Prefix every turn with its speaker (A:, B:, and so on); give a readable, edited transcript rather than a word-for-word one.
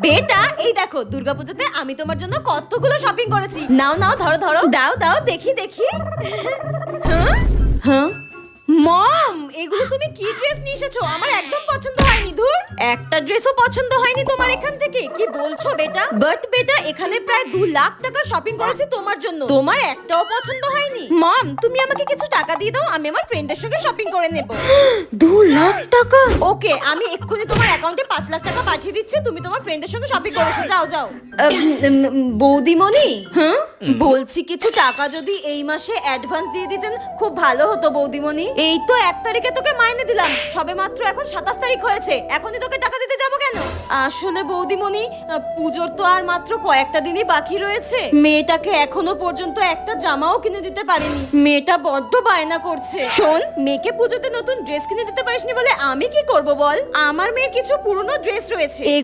A: বেটা এই দেখো দুর্গাপূজাতে আমি তোমার জন্য কতগুলো শপিং করেছি। নাও নাও ধরো ধরো, দাও দাও দেখি দেখি। হ্যাঁ হ্যাঁ মম, এগুলো তুমি কি ড্রেস নিয়ে এসেছো? আমার একদম পছন্দ হয়নি। ধুর, একটা ড্রেসও পছন্দ হয়নি তোমার এখান থেকে। কি বলছো বেটা? বাট বেটা এখানে প্রায় 2 লাখ টাকা শপিং করেছি তোমার জন্য, তোমার একটাও পছন্দ হয়নি? মম তুমি আমাকে কিছু টাকা দিয়ে দাও, আমি আমার ফ্রেন্ডদের সঙ্গে শপিং করে নেব। 2 লাখ টাকা? ওকে, আমি এক্ষুনি তোমার অ্যাকাউন্টে 5 লাখ টাকা পাঠিয়ে দিচ্ছি, তুমি তোমার ফ্রেন্ডদের সঙ্গে শপিং করে এসো। যাও যাও। বৌদিমণি, হ্যাঁ বলছি কিছু টাকা যদি এই মাসে অ্যাডভান্স দিয়ে দিতেন খুব ভালো হতো বৌদিমণি। এই তো 1 তারিখে তোকে মাইনে দিলাম, সবে মাত্র এখন 27 তারিখ হয়েছে, এখনই তোকে টাকা দিতে যাবো কেন? আসলে বৌদিমণি পুজোর তো আর মাত্র কয়েকটা দিনই বাকি রয়েছে, মেয়েটাকে এখনো পর্যন্ত একটা জামাও কিনে দিতে পারিনি। মেয়েটা বড্ড বায়না করছে। শোন, মেয়েকে পুজোতে নতুন ড্রেস কিনে দিতে পারিসনি বলে আমি কি করব বল? আমার মেয়ের কিছু পুরনো ড্রেস রয়েছে,